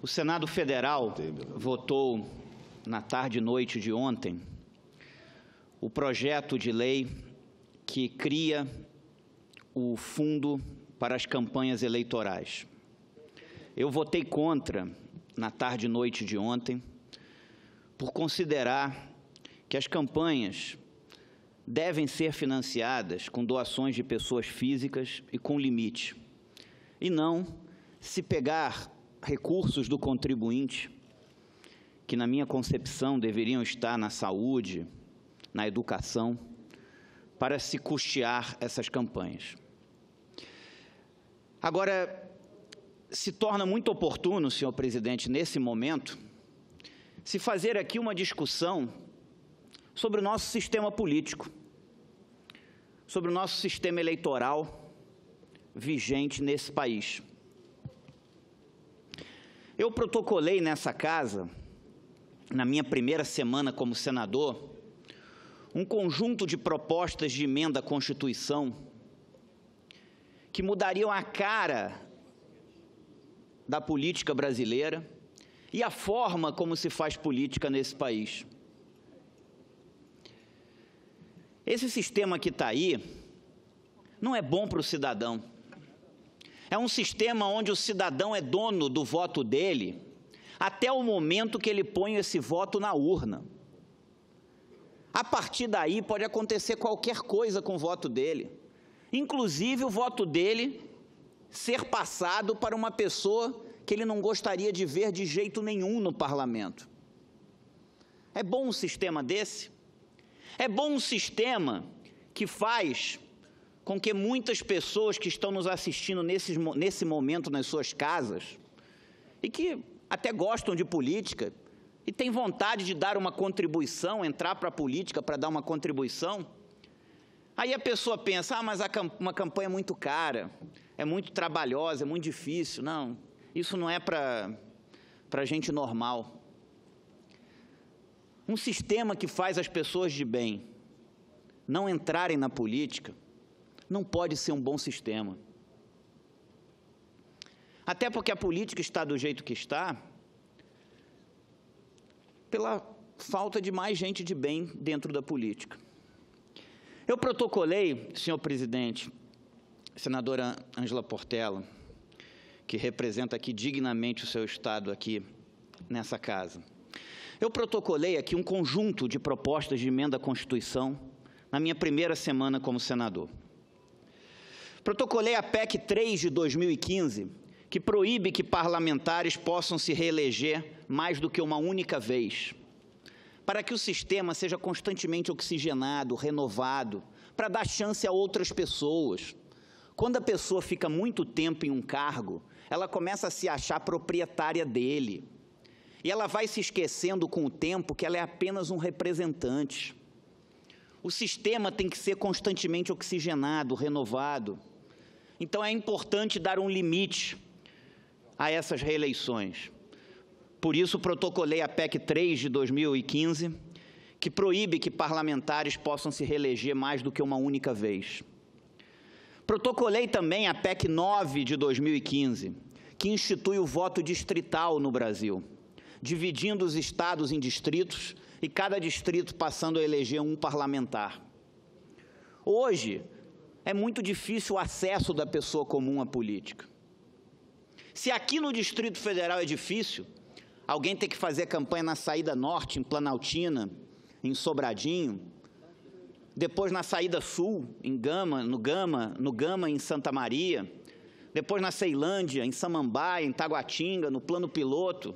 O Senado Federal votou na tarde e noite de ontem o projeto de lei que cria o Fundo para as Campanhas Eleitorais. Eu votei contra na tarde e noite de ontem por considerar que as campanhas devem ser financiadas com doações de pessoas físicas e com limite, e não se pegar recursos do contribuinte, que na minha concepção deveriam estar na saúde, na educação, para se custear essas campanhas. Agora, se torna muito oportuno, senhor presidente, nesse momento, se fazer aqui uma discussão sobre o nosso sistema político, sobre o nosso sistema eleitoral vigente nesse país. Eu protocolei nessa casa, na minha primeira semana como senador, um conjunto de propostas de emenda à Constituição que mudariam a cara da política brasileira e a forma como se faz política nesse país. Esse sistema que está aí não é bom para o cidadão. É um sistema onde o cidadão é dono do voto dele até o momento que ele põe esse voto na urna. A partir daí pode acontecer qualquer coisa com o voto dele, inclusive o voto dele ser passado para uma pessoa que ele não gostaria de ver de jeito nenhum no parlamento. É bom um sistema desse? É bom um sistema que faz com que muitas pessoas que estão nos assistindo nesse momento nas suas casas e que até gostam de política e têm vontade de dar uma contribuição, entrar para a política para dar uma contribuição, aí a pessoa pensa, mas uma campanha é muito cara, é muito trabalhosa, é muito difícil. Não, isso não é para gente normal. Um sistema que faz as pessoas de bem não entrarem na política não pode ser um bom sistema. Até porque a política está do jeito que está pela falta de mais gente de bem dentro da política. Eu protocolei, senhor presidente, senadora Ângela Portela, que representa aqui dignamente o seu estado aqui nessa casa. Eu protocolei aqui um conjunto de propostas de emenda à Constituição na minha primeira semana como senador. Protocolei a PEC 3 de 2015, que proíbe que parlamentares possam se reeleger mais do que uma única vez, para que o sistema seja constantemente oxigenado, renovado, para dar chance a outras pessoas. Quando a pessoa fica muito tempo em um cargo, ela começa a se achar proprietária dele. E ela vai se esquecendo com o tempo que ela é apenas um representante. O sistema tem que ser constantemente oxigenado, renovado. Então é importante dar um limite a essas reeleições. Por isso, protocolei a PEC 3 de 2015, que proíbe que parlamentares possam se reeleger mais do que uma única vez. Protocolei também a PEC 9 de 2015, que institui o voto distrital no Brasil, dividindo os estados em distritos e cada distrito passando a eleger um parlamentar. Hoje, é muito difícil o acesso da pessoa comum à política. Se aqui no Distrito Federal é difícil, alguém tem que fazer campanha na saída norte, em Planaltina, em Sobradinho, depois na saída sul, no Gama, em Santa Maria, depois na Ceilândia, em Samambaia, em Taguatinga, no Plano Piloto.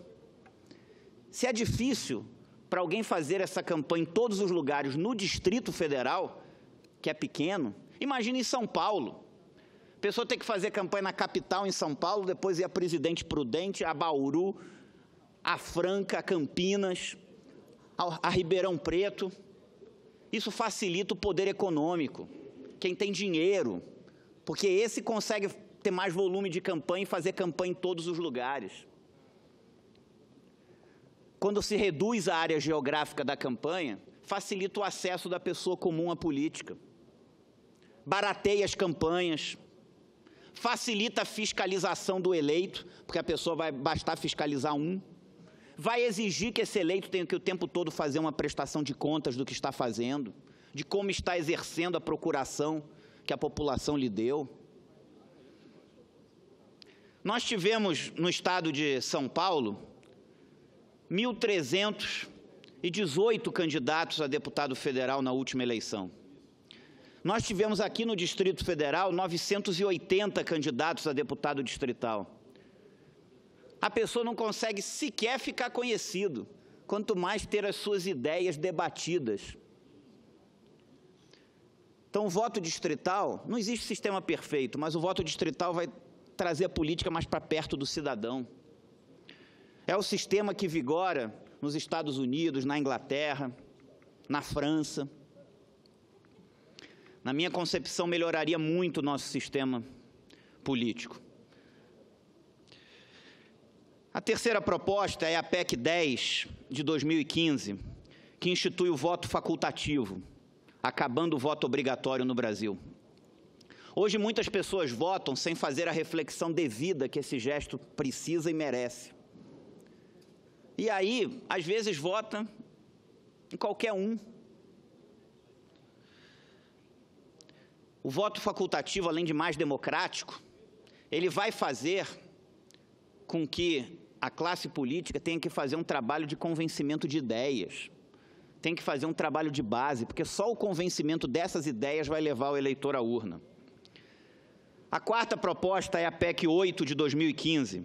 Se é difícil para alguém fazer essa campanha em todos os lugares no Distrito Federal, que é pequeno, imagine em São Paulo. A pessoa tem que fazer campanha na capital, em São Paulo, depois ir a Presidente Prudente, a Bauru, a Franca, a Campinas, a Ribeirão Preto. Isso facilita o poder econômico, quem tem dinheiro, porque esse consegue ter mais volume de campanha e fazer campanha em todos os lugares. Quando se reduz a área geográfica da campanha, facilita o acesso da pessoa comum à política, barateia as campanhas, facilita a fiscalização do eleito, porque a pessoa vai bastar fiscalizar um, vai exigir que esse eleito tenha que o tempo todo fazer uma prestação de contas do que está fazendo, de como está exercendo a procuração que a população lhe deu. Nós tivemos no estado de São Paulo 1.318 candidatos a deputado federal na última eleição. Nós tivemos aqui no Distrito Federal 980 candidatos a deputado distrital. A pessoa não consegue sequer ficar conhecido, quanto mais ter as suas ideias debatidas. Então, o voto distrital, não existe sistema perfeito, mas o voto distrital vai trazer a política mais para perto do cidadão. É o sistema que vigora nos Estados Unidos, na Inglaterra, na França. Na minha concepção, melhoraria muito o nosso sistema político. A terceira proposta é a PEC 10 de 2015, que institui o voto facultativo, acabando o voto obrigatório no Brasil. Hoje, muitas pessoas votam sem fazer a reflexão devida que esse gesto precisa e merece. E aí, às vezes, vota em qualquer um. O voto facultativo, além de mais democrático, ele vai fazer com que a classe política tenha que fazer um trabalho de convencimento de ideias, tem que fazer um trabalho de base, porque só o convencimento dessas ideias vai levar o eleitor à urna. A quarta proposta é a PEC 8 de 2015,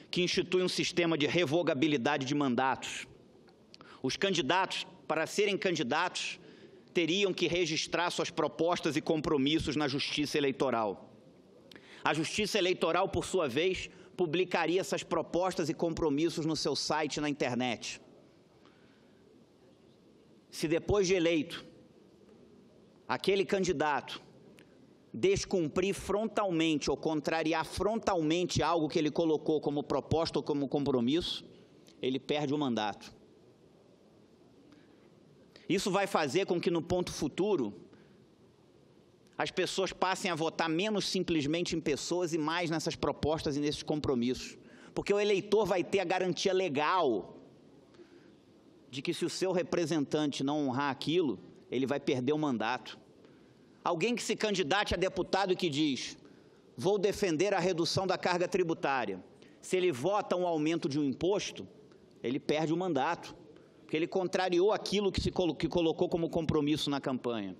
que institui um sistema de revogabilidade de mandatos. Os candidatos, para serem candidatos, teriam que registrar suas propostas e compromissos na Justiça Eleitoral. A Justiça Eleitoral, por sua vez, publicaria essas propostas e compromissos no seu site na internet. Se depois de eleito, aquele candidato descumprir frontalmente ou contrariar frontalmente algo que ele colocou como proposta ou como compromisso, ele perde o mandato. Isso vai fazer com que, no ponto futuro, as pessoas passem a votar menos simplesmente em pessoas e mais nessas propostas e nesses compromissos. Porque o eleitor vai ter a garantia legal de que, se o seu representante não honrar aquilo, ele vai perder o mandato. Alguém que se candidate a deputado e que diz: vou defender a redução da carga tributária, se ele vota um aumento de um imposto, ele perde o mandato, porque ele contrariou aquilo que colocou como compromisso na campanha.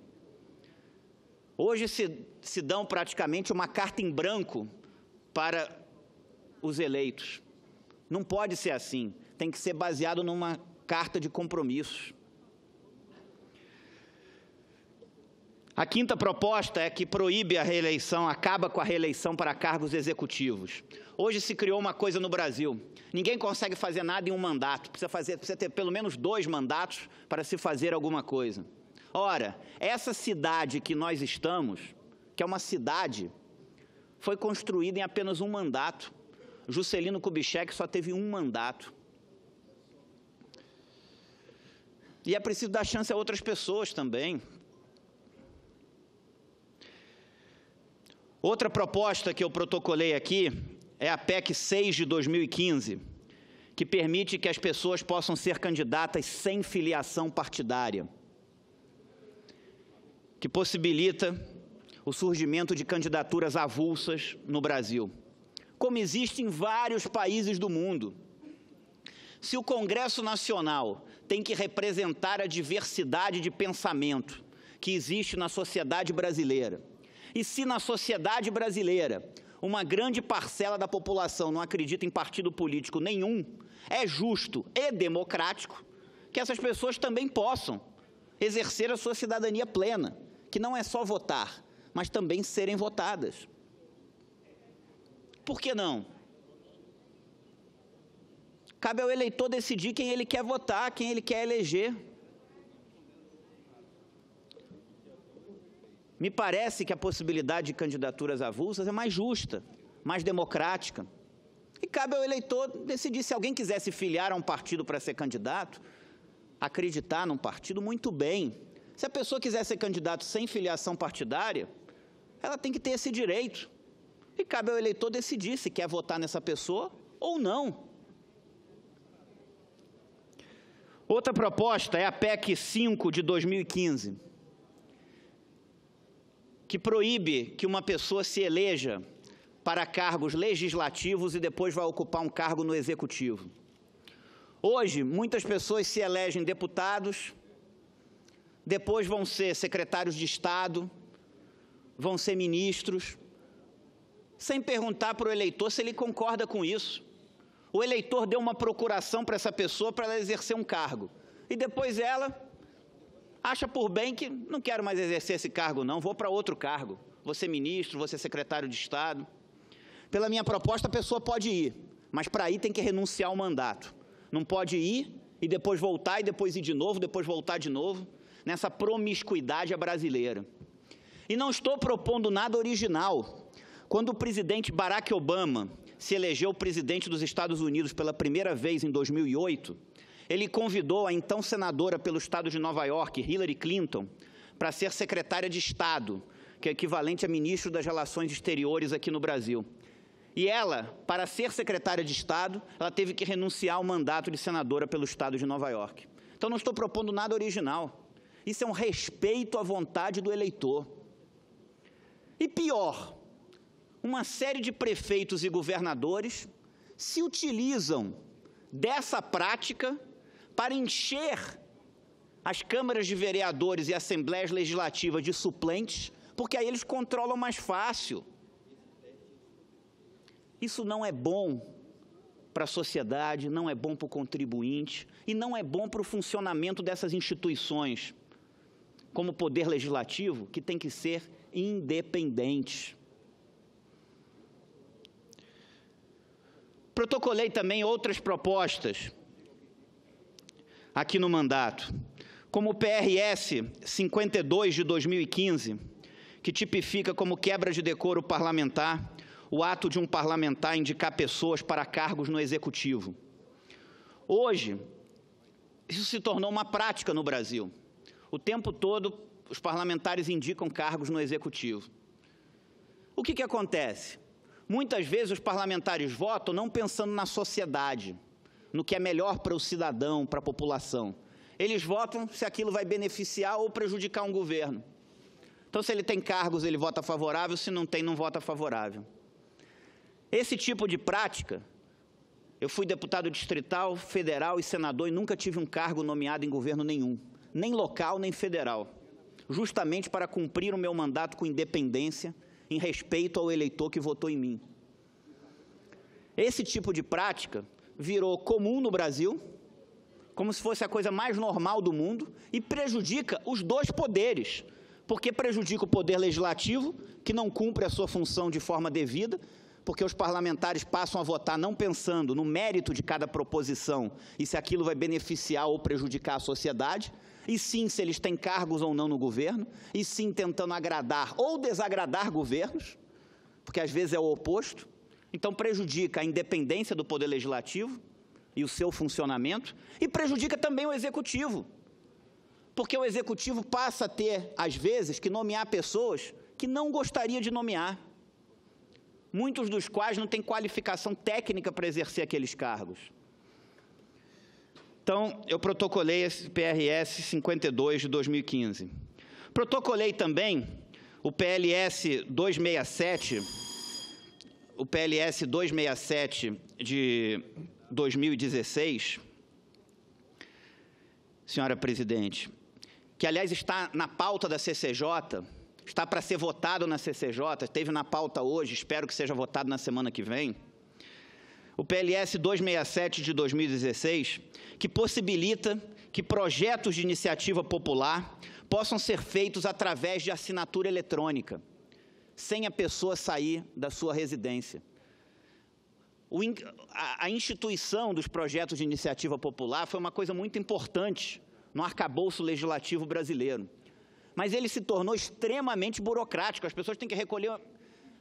Hoje se dão praticamente uma carta em branco para os eleitos. Não pode ser assim, tem que ser baseado numa carta de compromissos. A quinta proposta é que proíbe a reeleição, acaba com a reeleição para cargos executivos. Hoje se criou uma coisa no Brasil: ninguém consegue fazer nada em um mandato, precisa ter pelo menos 2 mandatos para se fazer alguma coisa. Ora, essa cidade que nós estamos, que é uma cidade, foi construída em apenas um mandato. Juscelino Kubitschek só teve um mandato. E é preciso dar chance a outras pessoas também. Outra proposta que eu protocolei aqui é a PEC 6 de 2015, que permite que as pessoas possam ser candidatas sem filiação partidária, que possibilita o surgimento de candidaturas avulsas no Brasil, como existe em vários países do mundo. Se o Congresso Nacional tem que representar a diversidade de pensamento que existe na sociedade brasileira, e se na sociedade brasileira uma grande parcela da população não acredita em partido político nenhum, é justo e democrático que essas pessoas também possam exercer a sua cidadania plena, que não é só votar, mas também serem votadas. Por que não? Cabe ao eleitor decidir quem ele quer votar, quem ele quer eleger. Me parece que a possibilidade de candidaturas avulsas é mais justa, mais democrática. E cabe ao eleitor decidir. Se alguém quiser se filiar a um partido para ser candidato, acreditar num partido, muito bem. Se a pessoa quiser ser candidato sem filiação partidária, ela tem que ter esse direito. E cabe ao eleitor decidir se quer votar nessa pessoa ou não. Outra proposta é a PEC 5 de 2015, que proíbe que uma pessoa se eleja para cargos legislativos e depois vai ocupar um cargo no executivo. Hoje, muitas pessoas se elegem deputados, depois vão ser secretários de Estado, vão ser ministros, sem perguntar para o eleitor se ele concorda com isso. O eleitor deu uma procuração para essa pessoa para ela exercer um cargo. E depois ela acha por bem que não quero mais exercer esse cargo não, vou para outro cargo. Vou ser ministro, vou ser secretário de Estado. Pela minha proposta, a pessoa pode ir, mas para ir tem que renunciar ao mandato. Não pode ir e depois voltar, e depois ir de novo, depois voltar de novo, nessa promiscuidade brasileira. E não estou propondo nada original. Quando o presidente Barack Obama se elegeu presidente dos Estados Unidos pela primeira vez em 2008, ele convidou a então senadora pelo estado de Nova York, Hillary Clinton, para ser secretária de Estado, que é equivalente a ministro das Relações Exteriores aqui no Brasil. E ela, para ser secretária de Estado, ela teve que renunciar ao mandato de senadora pelo estado de Nova York. Então, não estou propondo nada original. Isso é um respeito à vontade do eleitor. E pior, uma série de prefeitos e governadores se utilizam dessa prática para encher as câmaras de vereadores e assembleias legislativas de suplentes, porque aí eles controlam mais fácil. Isso não é bom para a sociedade, não é bom para o contribuinte e não é bom para o funcionamento dessas instituições, como o Poder Legislativo, que tem que ser independente. Protocolei também outras propostas aqui no mandato, como o PRS 52 de 2015, que tipifica como quebra de decoro parlamentar o ato de um parlamentar indicar pessoas para cargos no Executivo. Hoje, isso se tornou uma prática no Brasil. O tempo todo, os parlamentares indicam cargos no Executivo. O que acontece? Muitas vezes os parlamentares votam não pensando na sociedade, no que é melhor para o cidadão, para a população. Eles votam se aquilo vai beneficiar ou prejudicar um governo. Então, se ele tem cargos, ele vota favorável, se não tem, não vota favorável. Esse tipo de prática, eu fui deputado distrital, federal e senador e nunca tive um cargo nomeado em governo nenhum, nem local, nem federal, justamente para cumprir o meu mandato com independência, em respeito ao eleitor que votou em mim. Esse tipo de prática virou comum no Brasil, como se fosse a coisa mais normal do mundo, e prejudica os dois poderes, porque prejudica o poder legislativo, que não cumpre a sua função de forma devida, porque os parlamentares passam a votar não pensando no mérito de cada proposição e se aquilo vai beneficiar ou prejudicar a sociedade, e sim se eles têm cargos ou não no governo, e sim tentando agradar ou desagradar governos, porque às vezes é o oposto. Então prejudica a independência do Poder Legislativo e o seu funcionamento, e prejudica também o Executivo, porque o Executivo passa a ter, às vezes, que nomear pessoas que não gostaria de nomear, muitos dos quais não têm qualificação técnica para exercer aqueles cargos. Então, eu protocolei esse PRS 52 de 2015. Protocolei também o PLS 267, de 2016, senhora presidente, que, aliás, está na pauta da CCJ, está para ser votado na CCJ, esteve na pauta hoje, espero que seja votado na semana que vem. O PLS 267 de 2016, que possibilita que projetos de iniciativa popular possam ser feitos através de assinatura eletrônica, sem a pessoa sair da sua residência. A instituição dos projetos de iniciativa popular foi uma coisa muito importante no arcabouço legislativo brasileiro. Mas ele se tornou extremamente burocrático, as pessoas têm que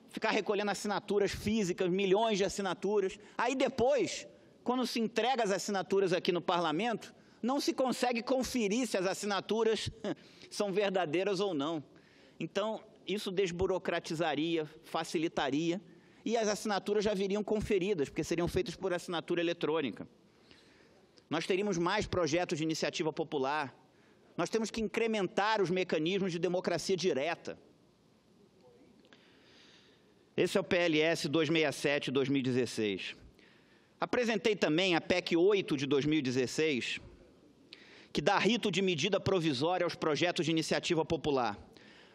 ficar recolhendo assinaturas físicas, milhões de assinaturas. Aí depois, quando se entrega as assinaturas aqui no parlamento, não se consegue conferir se as assinaturas são verdadeiras ou não. Então, isso desburocratizaria, facilitaria e as assinaturas já viriam conferidas, porque seriam feitas por assinatura eletrônica. Nós teríamos mais projetos de iniciativa popular. Nós temos que incrementar os mecanismos de democracia direta. Esse é o PLS 267-2016. Apresentei também a PEC 8 de 2016, que dá rito de medida provisória aos projetos de iniciativa popular,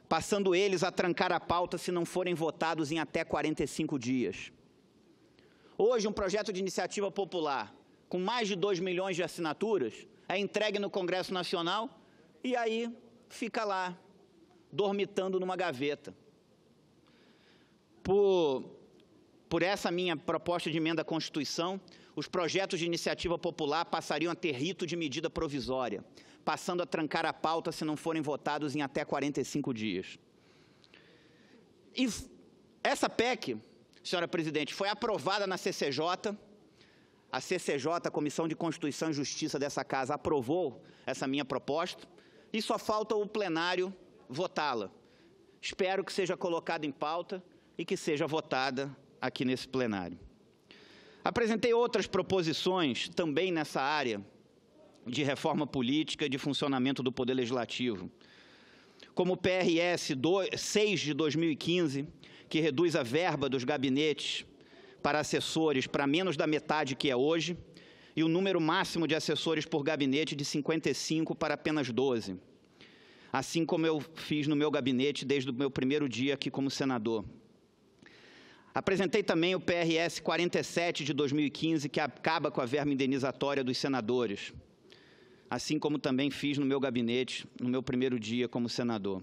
passando eles a trancar a pauta se não forem votados em até 45 dias. Hoje, um projeto de iniciativa popular com mais de 2 milhões de assinaturas é entregue no Congresso Nacional e aí fica lá, dormitando numa gaveta. Por essa minha proposta de emenda à Constituição, os projetos de iniciativa popular passariam a ter rito de medida provisória, passando a trancar a pauta se não forem votados em até 45 dias. E essa PEC, senhora presidente, foi aprovada na CCJ. A CCJ, a Comissão de Constituição e Justiça dessa casa, aprovou essa minha proposta e só falta o plenário votá-la. Espero que seja colocada em pauta e que seja votada aqui nesse plenário. Apresentei outras proposições também nessa área de reforma política e de funcionamento do Poder Legislativo, como o PRS 6 de 2015, que reduz a verba dos gabinetes para assessores para menos da metade que é hoje, e o número máximo de assessores por gabinete de 55 para apenas 12, assim como eu fiz no meu gabinete desde o meu primeiro dia aqui como senador. Apresentei também o PRS 47 de 2015, que acaba com a verba indenizatória dos senadores, assim como também fiz no meu gabinete, no meu primeiro dia como senador.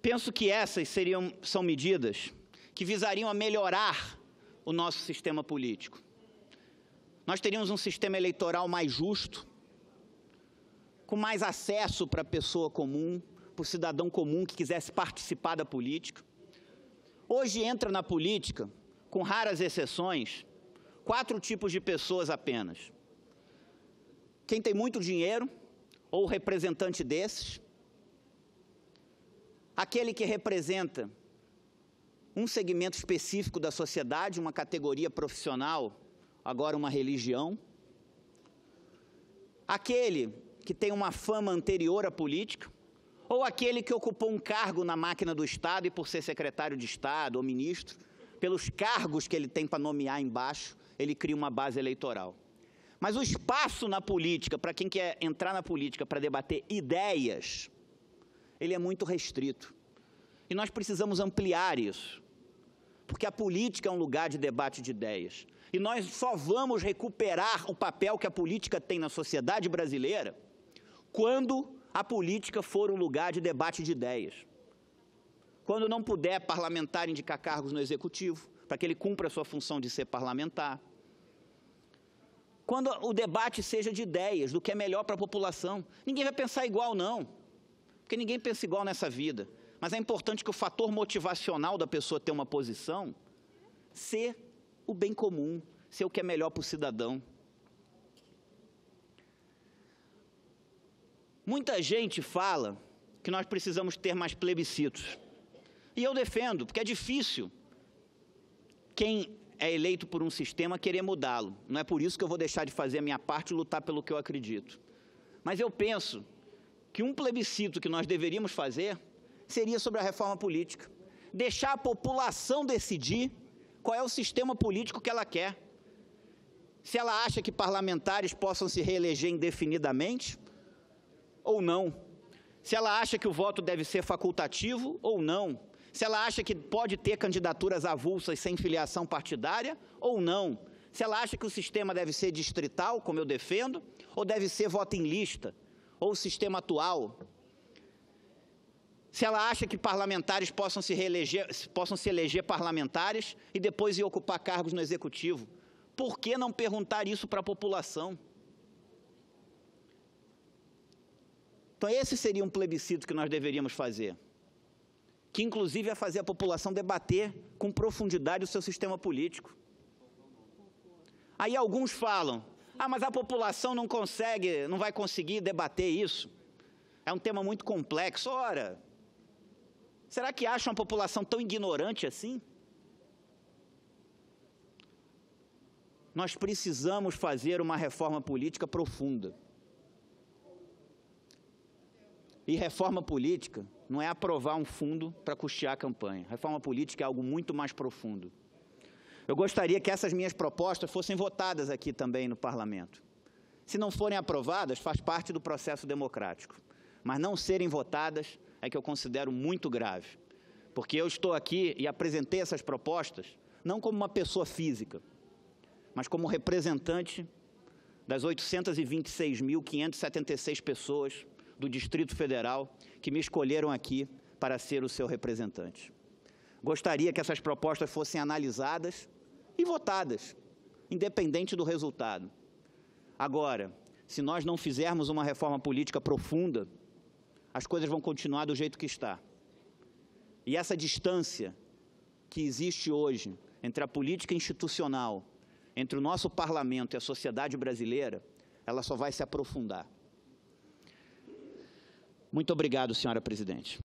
Penso que essas são medidas que visariam a melhorar o nosso sistema político. Nós teríamos um sistema eleitoral mais justo, com mais acesso para a pessoa comum, para o cidadão comum que quisesse participar da política. Hoje entra na política, com raras exceções, 4 tipos de pessoas apenas. Quem tem muito dinheiro, ou representante desses, aquele que representa um segmento específico da sociedade, uma categoria profissional, agora uma religião, aquele que tem uma fama anterior à política, ou aquele que ocupou um cargo na máquina do Estado e, por ser secretário de Estado ou ministro, pelos cargos que ele tem para nomear embaixo, ele cria uma base eleitoral. Mas o espaço na política, para quem quer entrar na política para debater ideias, ele é muito restrito. E nós precisamos ampliar isso, porque a política é um lugar de debate de ideias. E nós só vamos recuperar o papel que a política tem na sociedade brasileira quando a política for um lugar de debate de ideias. Quando não puder parlamentar indicar cargos no executivo, para que ele cumpra a sua função de ser parlamentar. Quando o debate seja de ideias, do que é melhor para a população. Ninguém vai pensar igual, não, porque ninguém pensa igual nessa vida. Mas é importante que o fator motivacional da pessoa ter uma posição ser o bem comum, ser o que é melhor para o cidadão. Muita gente fala que nós precisamos ter mais plebiscitos. E eu defendo, porque é difícil quem é eleito por um sistema querer mudá-lo. Não é por isso que eu vou deixar de fazer a minha parte e lutar pelo que eu acredito. Mas eu penso que um plebiscito que nós deveríamos fazer seria sobre a reforma política. Deixar a população decidir qual é o sistema político que ela quer. Se ela acha que parlamentares possam se reeleger indefinidamente ou não. Se ela acha que o voto deve ser facultativo ou não. Se ela acha que pode ter candidaturas avulsas sem filiação partidária ou não. Se ela acha que o sistema deve ser distrital, como eu defendo, ou deve ser voto em lista, ou o sistema atual. Se ela acha que parlamentares possam se eleger parlamentares e depois ir ocupar cargos no executivo. Por que não perguntar isso para a população? Então, esse seria um plebiscito que nós deveríamos fazer, que inclusive é fazer a população debater com profundidade o seu sistema político. Aí alguns falam, mas a população não vai conseguir debater isso. É um tema muito complexo. Ora, será que acham a população tão ignorante assim? nós precisamos fazer uma reforma política profunda. E reforma política não é aprovar um fundo para custear a campanha. Reforma política é algo muito mais profundo. Eu gostaria que essas minhas propostas fossem votadas aqui também no Parlamento. Se não forem aprovadas, faz parte do processo democrático. Mas não serem votadas é que eu considero muito grave. Porque eu estou aqui e apresentei essas propostas não como uma pessoa física, mas como representante das 826.576 pessoas do Distrito Federal que me escolheram aqui para ser o seu representante. Gostaria que essas propostas fossem analisadas e votadas, independente do resultado. Agora, se nós não fizermos uma reforma política profunda, as coisas vão continuar do jeito que está. E essa distância que existe hoje entre a política institucional, entre o nosso parlamento e a sociedade brasileira, ela só vai se aprofundar. Muito obrigado, senhora presidente.